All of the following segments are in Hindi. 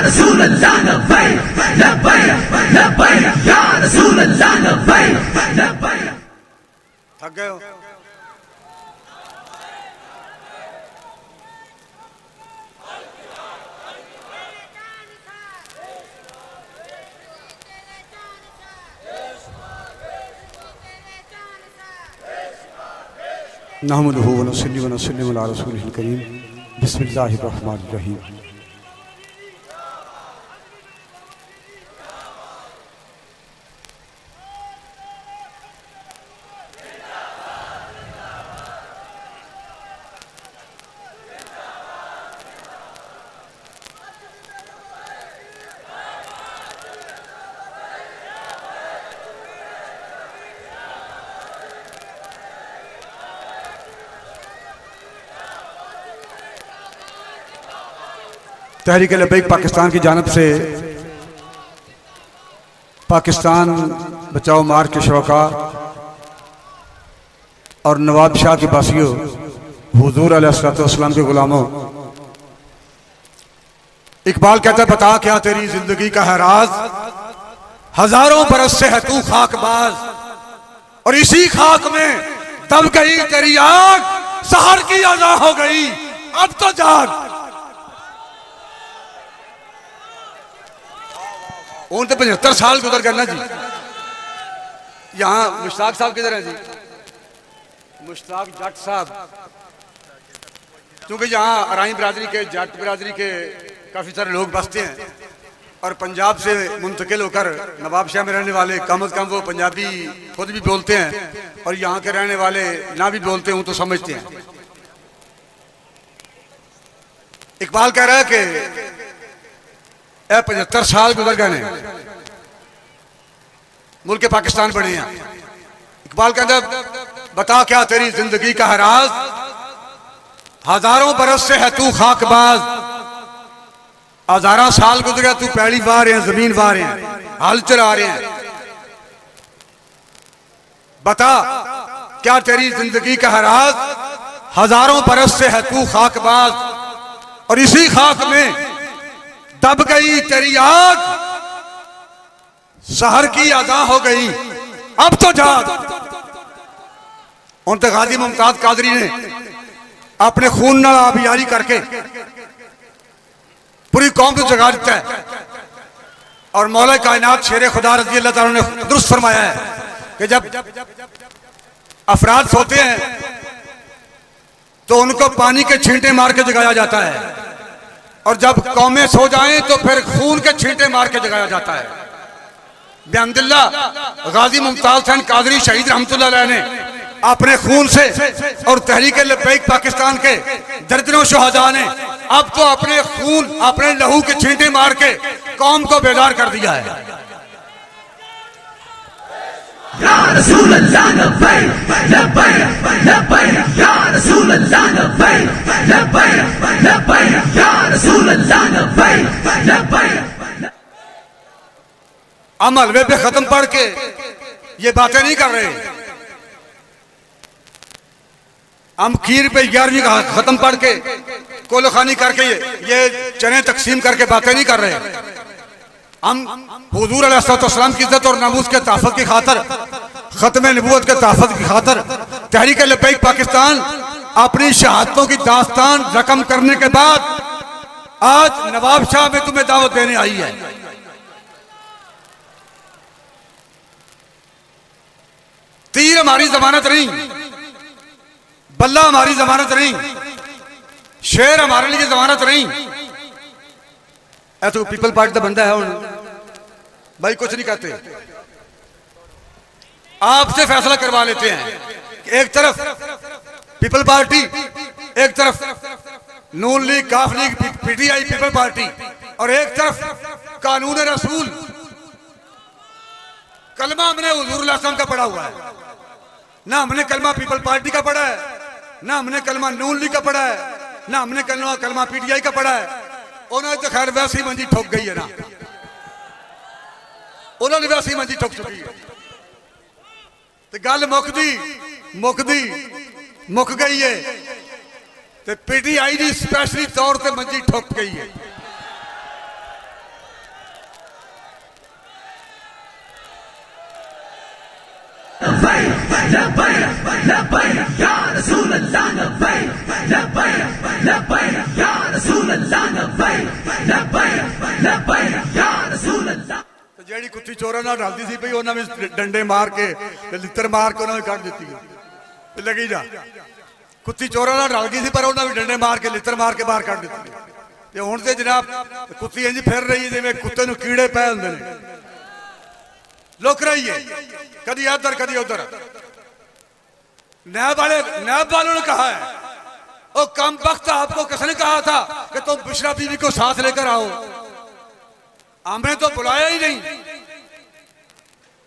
रसूल अल्लाह लब्बैक लब्बैक लब्बैक या रसूल अल्लाह लब्बैक लब्बैक। थक गए हो? नहमदुहु व नसल्ली व नसल्लिमु अला रसूलिल करीम। बिस्मिल्लाहिर रहमानिर रहीम। तहरीक लब्बैक पाकिस्तान की जानब से पाकिस्तान बचाओ मार्च के शौका और नवाब शाह के बासियों, हुजूर अलैहिस्सलाम के गुलामों, इकबाल कहता है बता क्या तेरी जिंदगी का है राज, हजारों बरस से है तू खाकबाज और इसी खाक में दब गई तेरी आग, सहर की अज़ा हो गई अब तो जाग। उन तो 75 साल गुजर गए ना जी। यहाँ मुश्ताक साहब किधर हैं जी? मुश्ताक जट साहब, क्योंकि यहाँ अराई बिरादरी के, जट बिरादरी के काफ़ी सारे लोग बसते हैं और पंजाब से मुंतकिल होकर नवाब शाह में रहने वाले कम अज़ कम वो पंजाबी खुद भी बोलते हैं और यहाँ के रहने वाले ना भी बोलते हूँ तो समझते हैं। इकबाल कह रहा है कि 75 साल गुजर गए मुल्क के पाकिस्तान बने हैं। इकबाल कहता बता क्या तेरी जिंदगी का है राज, हजारों बरस से है तू खाकबाज, हजारा साल गुजर गया तू पैड़ी वाह रहे हैं, जमीन वाह रहे हैं, हल चला रहे हैं। बता क्या तेरी जिंदगी का है राज, हजारों बरस से है तू खाकबाज और इसी खाक में दब गई तेरी आग, सहर की अज़ा हो गई अब तो जाग। उन तक गाजी मुमताज कादरी ने अपने खून नाल आबियारी करके पूरी कौम को जगा दिता है और मौला कायनात शेर खुदा रज़ी अल्लाह ताला ने दुरुस्त फरमाया है कि जब अफराद सोते हैं तो उनको पानी के छींटे मार के जगाया जाता है और जब कौमें सो जाएं तो फिर खून के छींटे मार के जगाया जाता है। बिहम्दिल्लाह गाजी मुमताज हुसैन कादरी शहीद रहमतुल्लाह अलैह ने अपने खून से और तहरीक लब्बैक पाकिस्तान के दर्जनों शुहदा ने अब तो अपने खून, अपने लहू के छींटे मार के कौम को बेदार कर दिया है। या रसूल अल्लाह लब्बैक लब्बैक लब्बैक या रसूल अल्लाह लब्बैक लब्बैक लब्बैक या रसूल अल्लाह लब्बैक लब्बैक। हम हलवे पे खत्म पढ़ के ये बातें नहीं कर रहे, हम खीर पे 11वीं का खत्म पढ़ के कोलखानी करके ये चने तकसीम करके बातें नहीं कर रहे। हम हुजूर अलैहिस्सलाम की इज्जत और नामूस के तहफ़्फ़ुज़ की खातर, खत्म नबूवत के तहफ़्फ़ुज़ की खातर तहरीक लब्बैक पाकिस्तान अपनी शहादतों की दास्तान रकम करने के बाद आज नवाब शाह में तुम्हें दावत देने आई है। तीर हमारी जमानत नहीं, बल्ला हमारी जमानत नहीं, शेर हमारे लिए जमानत नहीं। तो पीपल पार्टी का बंदा है भाई, कुछ नहीं कहते, आपसे फैसला करवा लेते हैं। एक तरफ पीपल पार्टी, एक तरफ नून लीग, काफ लीग, पीटीआई, पीपल पार्टी और एक तरफ कानून रसूल। कलमा हमने हुजूर अलैहिस्सलाम का पढ़ा हुआ है, ना हमने कलमा पीपल पार्टी का पढ़ा है, ना हमने कलमा नून लीग का पढ़ा है, ना हमने कलमा पीटीआई का पढ़ा है। उन्होंने तो खैर वैसी मंजी ठोक गई है ना, उन्होंने वैसी मंजी ठोक चुकी है। तो गल मुक गई है तो पीटीआई की स्पेशली तौर पर मंजी ठोक गई है। लब्बैक लब्बैक या रसूल अल्लाह लब्बैक लब्बैक लब्बैक या रसूल अल्लाह लब्बैक लब्बैक या रसूल अल्लाह। ਜਿਹੜੀ ਕੁੱਤੀ ਚੋਰਾਂ ਨਾਲ ਰਲਦੀ ਸੀ ਭਈ ਉਹਨਾਂ ਵੀ ਡੰਡੇ ਮਾਰ ਕੇ ਤੇ ਲਿੱਤਰ ਮਾਰ ਕੇ ਉਹਨਾਂ ਨੂੰ ਕੱਢ ਦਿੱਤੀ ਤੇ ਲੱਗੀ ਜਾ ਕੁੱਤੀ ਚੋਰਾਂ ਨਾਲ ਰਲ ਗਈ ਸੀ ਪਰ ਉਹਨਾਂ ਵੀ ਡੰਡੇ ਮਾਰ ਕੇ ਲਿੱਤਰ ਮਾਰ ਕੇ ਬਾਹਰ ਕੱਢ ਦਿੱਤੀ ਤੇ ਹੁਣ ਤੇ ਜਨਾਬ ਕੁੱਤੀ ਇੰਜ ਫਿਰ ਰਹੀ ਜਿਵੇਂ ਕੁੱਤੇ ਨੂੰ ਕੀੜੇ ਪੈ ਹੁੰਦੇ ਨੇ ਲੁਕ ਰਹੀ है कभी इधर कभी उधर। नैब वालों ने कहा है ओ कम वक्त आपको किसने कहा था कि तुम बुशरा बीवी को साथ लेकर आओ, हमने तो बुलाया ही नहीं।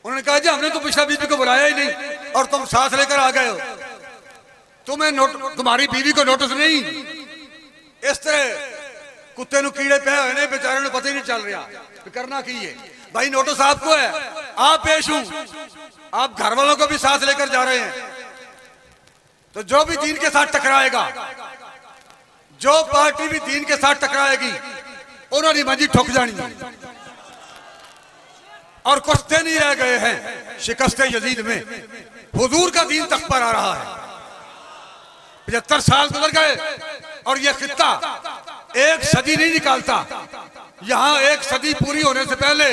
उन्होंने कहा जी हमने तो बुशरा बीवी को बुलाया ही नहीं और तुम साथ लेकर आ गए हो, तुम्हारी बीवी को नोटिस नहीं। इस तरह कुत्ते नु कीड़े पे हुए ने बेचारे को पता ही नहीं चल रहा करना की है। भाई नोटिस आपको है, आप पेश हूं, आप घर वालों को भी साथ लेकर जा रहे हैं, तो जो भी दीन के साथ टकराएगा, जो पार्टी भी दीन के साथ टकराएगी उन्होंने मंजी ठुक जानी है। और कुछ दिन ही रह गए हैं शिकस्त यजीद में, हुजूर का दीन तख्त पर आ रहा है। 75 साल गुजर गए और यह खित्ता एक सदी नहीं निकालता। यहां एक सदी पूरी होने से पहले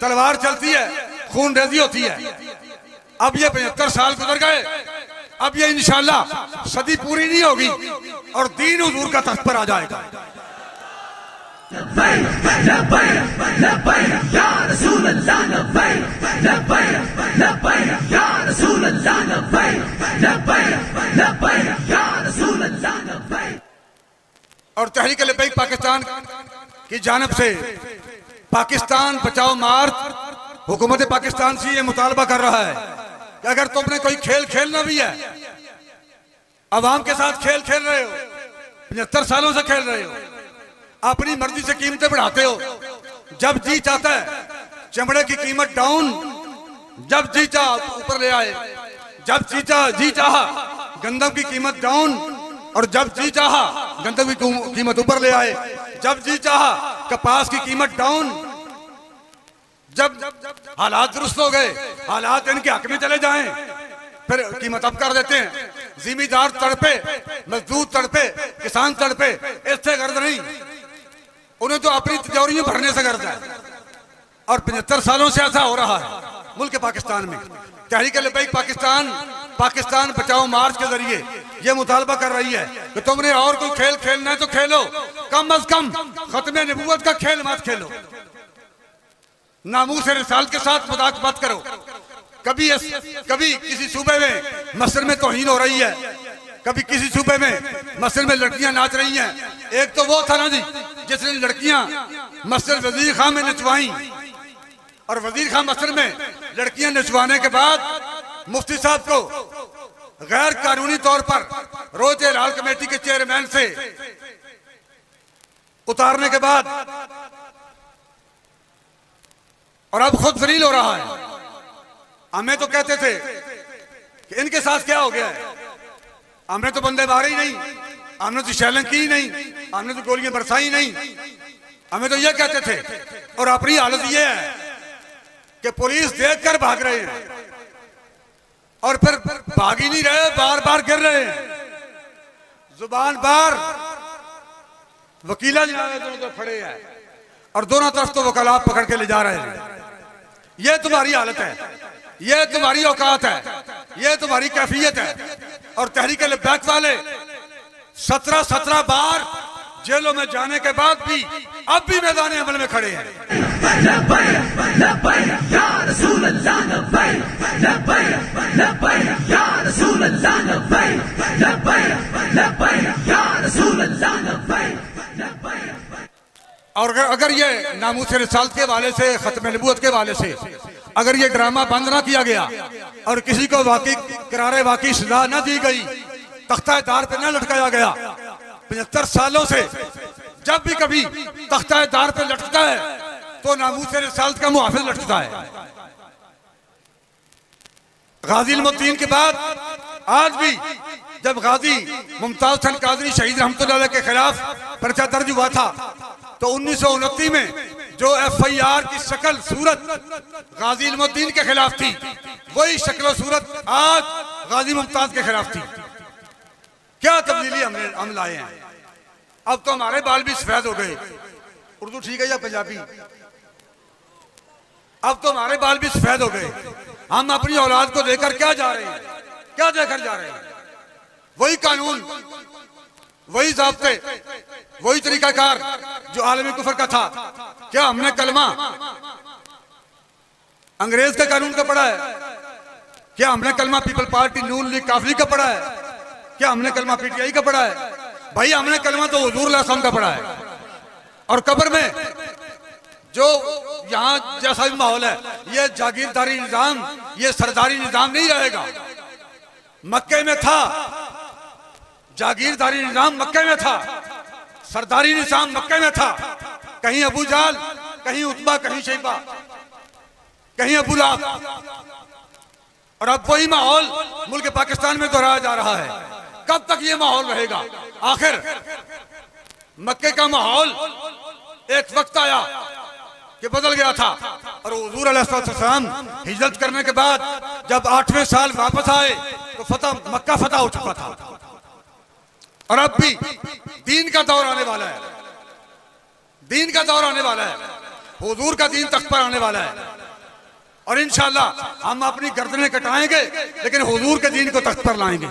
तलवार चलती है, खून रेजी होती है। अब ये 75 साल गुजर गए, अब ये इंशाल्लाह सदी पूरी नहीं होगी और दीन हुजूर का तख्त पर आ जाएगा। लब्बैक लब्बैक लब्बैक या रसूल अल्लाह लब्बैक लब्बैक लब्बैक या रसूल अल्लाह लब्बैक लब्बैक लब्बैक या रसूल अल्लाह लब्बैक। और तहरीक लब्बैक पाकिस्तान की जानिब से पाकिस्तान बचाओ मार्च हुकूमत पाकिस्तान से ये मुतालबा कर रहा है कि अगर तुमने कोई खेल खेलना भी है, अवाम के साथ खेल खेल रहे हो, 75 सालों से खेल रहे हो, अपनी मर्जी से कीमतें बढ़ाते हो, जब जी चाहता है चमड़े की कीमत डाउन, जब जी चाह ऊपर ले आए, जब जी चाहा गंदम की कीमत डाउन और जब जी चाहा गंदम की कीमत ऊपर ले आए, जब जी चाहा कपास की कीमत डाउन। जब हालात दुरुस्त हो गए, हालात इनके हक में चले जाएं, फिर कीमत अब कर देते हैं। जिम्मेदार तड़पे, मजदूर तड़पे, किसान तड़पे, इससे गर्द नहीं, उन्हें तो अपनी तिजोरियां भरने से गर्द है। और 75 सालों से ऐसा हो रहा है मुल्क पाकिस्तान में। तहरीक लब्बैक पाकिस्तान बचाओ मार्च के जरिए ये मुतालबा कर रही है कि तुमने और कोई खेल खेलना है तो खेलो, कम अज कम खत्म नबूवत का खेल मत खेलो, नामूस रिसालत के साथ मजाक मत करो। कभी किसी सूबे में मस्जिद में तौहीन हो रही है, कभी किसी सूबे में मस्जिद में लड़कियां नाच रही हैं। एक तो वो था ना जी जिसने लड़कियां मस्जिद वजीर खां में नचवाई, और वजीर खां मस्जिद में लड़कियां नचवाने के बाद मुफ्ती साहब को गैर कानूनी तौर पर रोजे लाल कमेटी के चेयरमैन से उतारने के बाद और अब खुद जलील हो रहा है। हमें तो कहते थे कि इनके साथ क्या हो गया है, हमने तो बंदे मारे ही नहीं, हमने तो शैलिंग की नहीं, हमने तो गोलियां बरसाई नहीं, हमें तो ये कहते थे। और अपनी हालत ये है कि पुलिस देखकर भाग रहे हैं और फिर भाग ही नहीं रहे, बार बार गिर रहे हैं, जुबान बार वकीला दोनों तो खड़े हैं और दोनों तरफ तो वकाला पकड़ के ले जा रहे हैं। ये तुम्हारी हालत है, ये तुम्हारी औकात है, ये तुम्हारी कैफियत है। और तहरीक लब्बैक वाले 17 बार जेलों में जाने के बाद भी अब भी मैदान अमल में खड़े हैं। लब्बैक लब्बैक या रसूल अल्लाह लब्बैक लब्बैक लब्बैक या रसूल अल्लाह लब्बैक लब्बैक लब्बैक या रसूल अल्लाह लब्बैक लब्बैक। और अगर ये नामूस रिसालत के हवाले से, खत्म नबूवत के हवाले से अगर ये ड्रामा बंद ना किया गया और किसी को वाकई करारे वाकई सजा न दी गई, तख्ता दार पे न लटकाया गया, 75 सालों से जब भी कभी तख्ता दार पे लटकता है तो नामूस रिसालत का मुहाफिज लटकता है। गाजी इल्मुद्दीन के बाद आज भी जब गाजी मुमताज हसन कादरी शहीद रहमतुल्लाह अलैह के खिलाफ पर्चा दर्ज हुआ था तो 1929 में जो FIR की शक्ल सूरत गाजी इल्मुद्दीन के खिलाफ थी, वही शक्ल सूरत आज गाजी मुमताज के खिलाफ थी। क्या तब्दीली हम लाए हैं। अब तो हमारे बाल भी सफेद हो गए। उर्दू ठीक है या पंजाबी? अब तो हमारे बाल भी सफेद हो गए। हम अपनी औलाद को लेकर क्या जा रहे हैं, क्या देकर जा रहे हैं? वही कानून, वही ज़ाब्ते, वही तरीकाकार जो आलमी कुफर का था। क्या हमने कलमा अंग्रेज के कानून का पढ़ा है? क्या हमने कलमा पीपल पार्टी नून लीग काफली का पढ़ा है? क्या हमने कलमा PTI का पढ़ा है? भाई हमने कलमा तो हुजूर अलैहिस्सलाम का पढ़ा है। और कब्र में जो यहाँ जैसा भी माहौल है, ये जागीरदारी निजाम, ये सरदारी निजाम नहीं रहेगा। मक्के में था जागीरदारी निजाम, मक्के में था सरदारी निजाम, मक्के में था। कहीं अबू जाल, कहीं उतबा, कहीं शैबा, कहीं अबू लहब। और अब वही माहौल मुल्क पाकिस्तान में दोहराया जा रहा है। कब तक ये माहौल रहेगा? आखिर मक्के का माहौल एक वक्त आया कि बदल गया था, और हुजूर अलैहिस्सलाम हिजरत करने के बाद जब 8वें साल वापस आए तो मक्का फतह हो चुका था। और अब भी दीन का दौर आने वाला है, दीन का दौर आने वाला है, हुजूर का दीन तख्त पर आने वाला है। और इंशाअल्लाह हम अपनी गर्दनें कटाएंगे, लेकिन हुजूर के दीन को तख्त पर लाएंगे।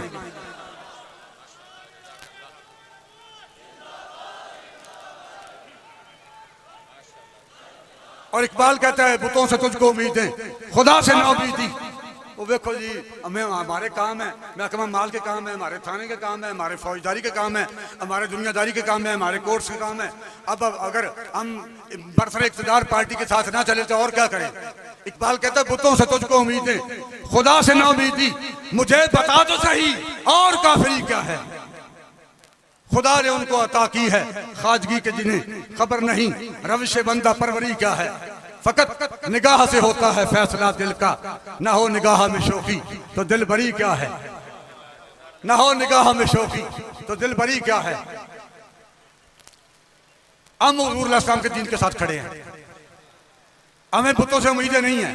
और इकबाल कहता है, बुतों से तुझको उम्मीदें, खुदा से ना उम्मीदी। वो देखो जी, हमें हमारे काम है, महकमा माल के काम है, हमारे थाने के काम है, हमारे फौजदारी के काम है, हमारे दुनियादारी के काम है, हमारे कोर्ट्स के काम है। अब अगर हम बरसर इक़्तिदार पार्टी के साथ ना चले तो और क्या करें? इकबाल कहता है, बुतों से तुझको उम्मीदें, खुदा से ना उम्मीदी। मुझे बता तो सही और काफिरी क्या है। खुदा ने उनको अता की है खाजगी के जिन्हें खबर नहीं, रविश बंदा परवरी क्या है। फकत निगाह से होता है फैसला दिल का, ना हो निगाह में शोखी तो दिल बरी क्या है। ना हो निगाह में शोखी तो दिल बरी क्या है। हम हुजूर अलैहिस्सलाम के दीन के साथ खड़े हैं। हमें बुतों से उम्मीदें नहीं है,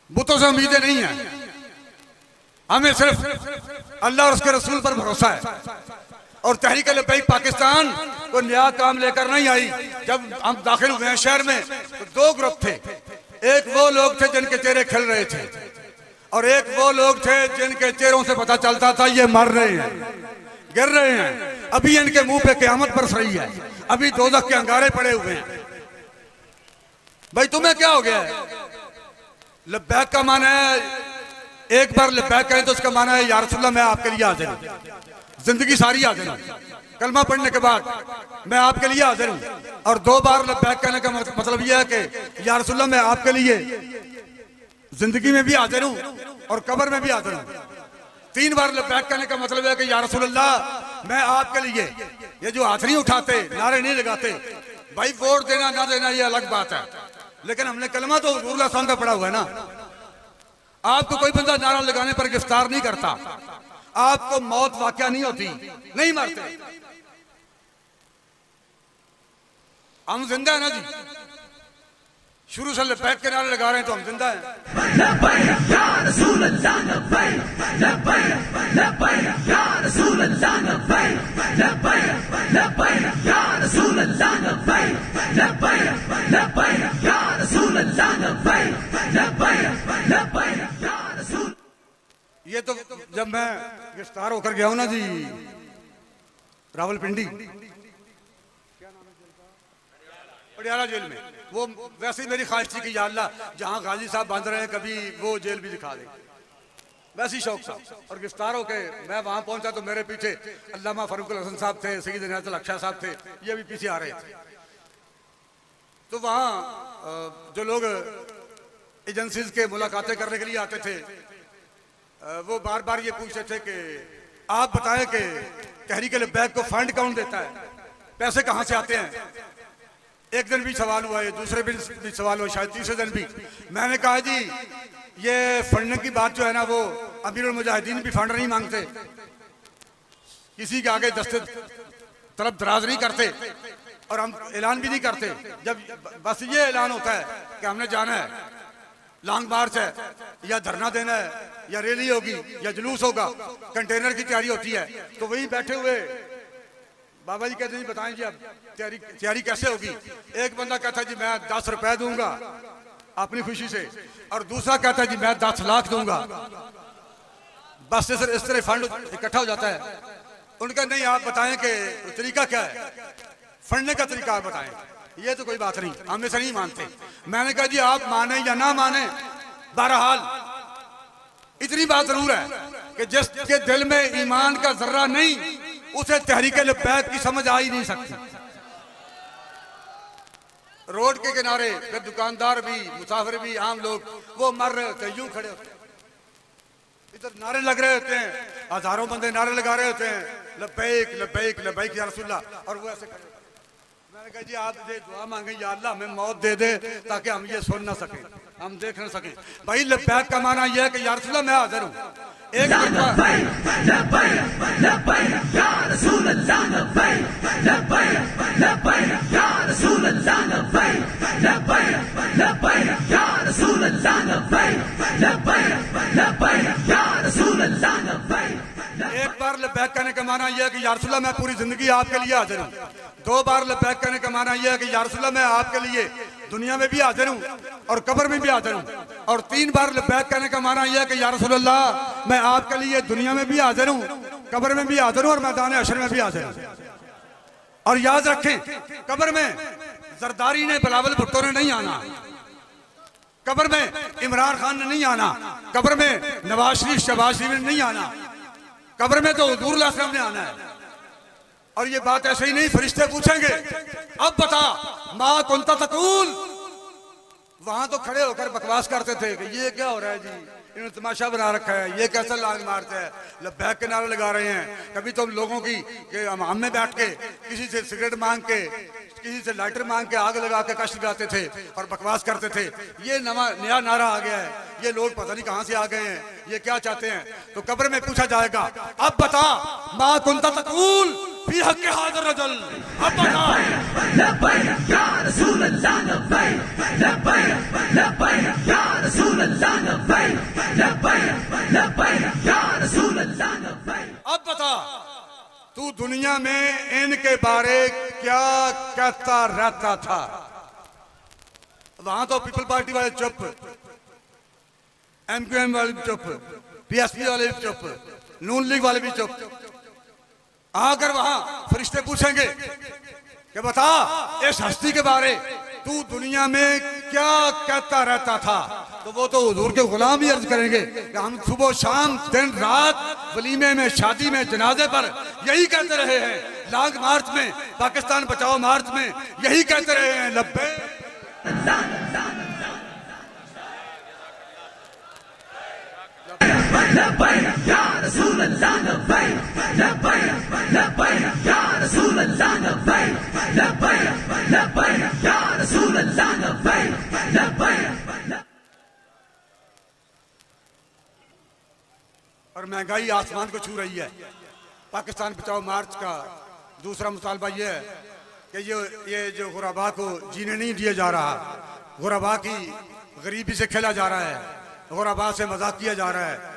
बुतों से उम्मीदें नहीं है। हमें सिर्फ अल्लाह और उसके रसूल पर भरोसा है। और तहरीक लब्बैक पाकिस्तान को नया काम लेकर नहीं आई। जब हम दाखिल हुए हैं शहर में तो दो ग्रुप थे। एक वो लोग थे जिनके चेहरे खिल रहे थे, और एक वो लोग थे जिनके चेहरों से पता चलता था ये मर रहे हैं, गिर रहे हैं। अभी इनके मुंह पे क़यामत बरस रही है, अभी दोज़ख के अंगारे पड़े हुए हैं। भाई तुम्हें क्या हो गया है? लब्बैक का माना है, एक बार लब्बैक कहें तो उसका माना है या रसूलल्लाह मैं आपके लिए हाजिर हूं, जिंदगी सारी हाजिर हूं। कलमा पढ़ने के बाद मैं आपके लिए हाजिर हूं। और 2 बार लब्बैक कहने का मतलब यह है कि या रसूलल्लाह मैं आपके लिए जिंदगी में भी हाजिर हूं और कब्र में भी हाजिर हूं। 3 बार लब्बैक कहने का मतलब है कि या रसूलल्लाह मैं आपके लिए, ये जो हाथ नहीं उठाते, नारे नहीं लगाते, भाई वोट देना ना देना ये अलग बात है, लेकिन हमने कलमा तो हुजूर अलैहिस्सलाम का पढ़ा हुआ है ना। आपको कोई बंदा नारा लगाने पर गिरफ्तार नहीं करता, आपको मौत वाक़या नहीं होती, नहीं मरते। हम जिंदा है ना जी, शुरू से लब्बैक के नारे लगा रहे हैं तो हम जिंदा हैं। लब्बैक या रसूल अल्लाह, लब्बैक लब्बैक लब्बैक या रसूल अल्लाह, लब्बैक लब्बैक लब्बैक या रसूल अल्लाह, लब्बैक लब्बैक लब्बैक या रसूल अल्लाह, लब्बैक लब्बैक लब्बैक या रसूल। ये तो जब मैं गिरफ्तार होकर गया हूं ना जी रावलपिंडी, पटियाला जेल में, वो वैसे ही मेरी ख्वाहिश थी कि या अल्लाह जहां गाजी साहब बांध रहे हैं कभी वो जेल भी दिखा दे, वैसी शौक था। और गिरफ्तार होके मैं वहां पहुंचा तो मेरे पीछे अल्लामा फरूकुल हसन साहब थे, सईद इनायतुल हक शाह साहब थे, ये भी पीछे आ रहे थे। तो वहां जो लोग एजेंसीज के मुलाकातें करने के लिए आते थे वो बार बार ये पूछते थे कि आप बताएं कि तहरीक लब्बैक को फंड कौन देता है, पैसे कहां से आते हैं। एक दिन भी सवाल हुआ, ये दूसरे दिन भी सवाल हुआ, शायद तीसरे दिन भी। मैंने कहा जी ये फंड की बात जो है ना वो अमीरुल मुजाहिदीन भी फंड नहीं मांगते, किसी के आगे दस्ते तरफ दराज नहीं करते, और हम ऐलान भी नहीं करते। जब बस ये ऐलान होता है कि हमने जाना है, लॉन्ग मार्च है या धरना देना है या रैली होगी या जुलूस होगा, कंटेनर की तैयारी होती है, तो वही बैठे हुए बाबा जी कहते हैं बताएं जी अब तैयारी कैसे होगी। एक बंदा कहता है जी मैं 10 रुपए दूंगा अपनी खुशी से, और दूसरा कहता है जी मैं 10 लाख दूंगा। बस इस तरह फंड इकट्ठा हो जाता है। उनका नहीं, आप बताएं कि तरीका क्या है, फंडने का तरीका आप बताएं। ये तो कोई बात नहीं, हम ऐसा नहीं मानते। मैंने कहा जी आप माने या ना माने, बहरहाल इतनी बात जरूर है कि जिसके दिल में ईमान का जर्रा नहीं, उसे तहरीक लब्बैक की समझ आ ही नहीं सकती। रोड के किनारे फिर दुकानदार भी, मुसाफिर भी, आम लोग वो मर रहे होते हैं, यूं खड़े होते हैं, इधर नारे लग रहे होते हैं, हजारों बंदे नारे लगा रहे होते हैं, लब्बैक लब्बैक लब्बैक या रसूलल्लाह, और वो ऐसे खड़े। मैंने कहा जी आप ये दुआ मांगे, या अल्लाह हमें मौत दे दे ताकि हम ये सुन ना सके, हम देख ना सके। भाई लब्बैक का माना यह है कि या रसूलल्लाह मैं हाजिर हूँ। एक बार लब्बैक कहने का माना यह है कि या रसूलल्लाह मैं पूरी जिंदगी आपके लिए हाजिर हूँ। 2 बार लब्बैक कहने का माना यह है कि या रसूलल्लाह मैं आपके लिए दुनिया में भी हाजिर हूँ और कब्र में भी हाजिर हूँ। और 3 बार लब्बैक कहने का माना यह है कि या रसूलल्लाह मैं आपके लिए दुनिया में भी हाजिर हूँ, कब्र में भी हाजिर हूँ और मैदान हशर में भी हाजिर हूँ। और याद रखें, कब्र में जरदारी ने, बिलावल भुट्टो ने नहीं आना, कब्र में इमरान खान ने नहीं आना, कब्र में नवाज शरीफ, शहबाज शरीफ ने नहीं आना, कब्र में तो हुजूर सल्लल्लाहु अलैहि वसल्लम ने आना है। और ये बात ऐसे ही नहीं, फरिश्ते पूछेंगे अब बता माँ कुंता तकूल। वहां तो खड़े होकर बकवास करते थे कि ये क्या हो रहा है जी, इन्होंने तमाशा बना रखा है, ये कैसा लांग मारते हैं, लब्बैक के नारे लगा रहे हैं। कभी तो लोगों की हम में बैठ के किसी से सिगरेट मांग के, किसी से लाइटर मांग के आग लगा के कष्ट गाते थे और बकवास करते थे। ये नया नारा आ गया है, ये लोग पता नहीं कहां से आ गए हैं, ये क्या चाहते हैं। तो कब्र में पूछा जाएगा अब बता माँ कुंता तकूल फी हक़्क़ि हाज़ा रजुल, अब बता। लब्बैक या रसूल अल्लाह, लब्बैक लब्बैक लब्बैक या रसूल अल्लाह, लब्बैक लब्बैक लब्बैक या रसूल अल्लाह, लब्बैक। अब बता तू दुनिया में इनके बारे क्या कहता रहता था। वहां तो पीपल पार्टी वाले चुप, MQM वाले भी चुप, PSP वाले भी चुप, नून लीग वाले भी चुप। आकर वहां फरिश्ते पूछेंगे कि बता इस हस्ती के बारे तू दुनिया में क्या कहता रहता था, तो वो तो हुजूर के गुलाम ही अर्ज करेंगे कि हम सुबह शाम दिन रात वलीमे में, शादी में, जनाजे पर यही कहते रहे हैं, लॉन्ग मार्च में, पाकिस्तान बचाओ मार्च में यही कहते रहे हैं लब्बैक। लब्बैक या रसूल अल्लाह, लब्बैक लब्बैक लब्बैक या रसूल अल्लाह, लब्बैक लब्बैक लब्बैक या रसूल अल्लाह, लब्बैक लब्बैक। और महंगाई आसमान को छू रही है। पाकिस्तान बचाओ मार्च का दूसरा मुतालबा यह है कि ये जो गुरबा को जीने नहीं दिया जा रहा, गुरबा की गरीबी से खेला जा रहा है, गुरबा से मजाक किया जा रहा है।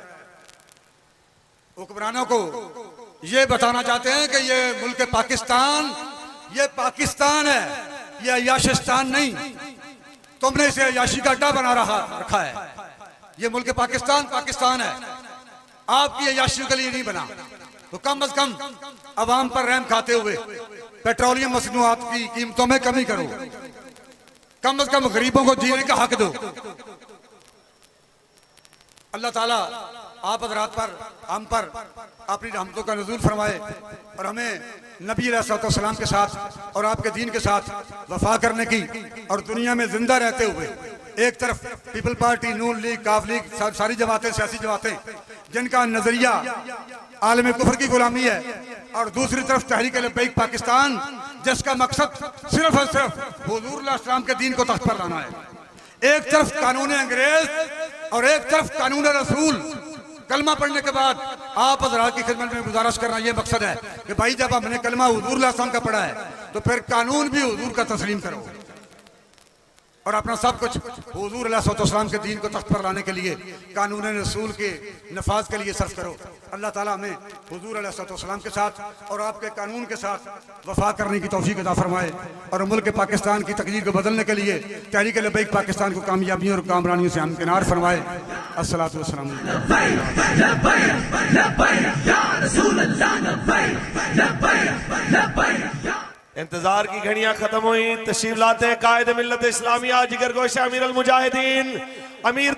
हुक्मरानों को ये बताना चाहते हैं कि ये मुल्क पाकिस्तान, ये पाकिस्तान है, ये अयाशिस्तान नहीं। तुमने इसे अयाशी का अड्डा बना रखा है। ये मुल्क पाकिस्तान पाकिस्तान है, आपकी अयाशी के लिए नहीं बना। तो कम अज कम अवाम पर रहम खाते हुए पेट्रोलियम मसनूआत की कीमतों में कमी करो, कम अज कम गरीबों को जीने का हक दो। अल्लाह ताला आप हज़रात पर, हम पर अपनी रहमतों का नज़ूल फरमाए और हमें नबी अलैहिस्सलाम के साथ और आपके दीन के साथ वफा करने की, और दुनिया में जिंदा रहते हुए एक तरफ पीपल पार्टी, नून लीग, काफ लीग, सारी जमातें, सियासी जमातें जिनका नजरिया आलम कुफर की गुलामी है, और दूसरी तरफ तहरीक लब्बैक पाकिस्तान जिसका मकसद सिर्फ और सिर्फ हुजूर सल्लल्लाहु के दीन को तख्त पर लाना है। एक तरफ कानून अंग्रेज और एक तरफ कानून रसूल, कलमा पढ़ने के बाद आप हजरात की खिदमत में गुजारिश करना ये मकसद है कि भाई जब हमने कलमा हुजूर अलैहिस्सलाम का पढ़ा है तो फिर कानून भी हुजूर का तस्लीम करो और अपना सब कुछ हुजूर अलैहिस्सलाम के दीन को तख्त पर लाने के लिए कानून रसूल के नफाज के लिए सर्फ करो। अल्लाह ताला हमें हुजूर अलैहिस्सलाम के साथ और आपके कानून के साथ वफा करने की तौफीक अता फरमाए और मुल्क पाकिस्तान की तकदीर को बदलने के लिए तहरीक लब्बैक पाकिस्तान को कामयाबियों और कामरानियों से हमकिनार फरमाए। अस्सलातु वस्सलाम। इंतजार की घड़ियां खत्म हुई, तशरीफ लाते हैं कायद मिल्लत इस्लामिया जिगर गोशा अमीर अल मुजाहिदीन अमीर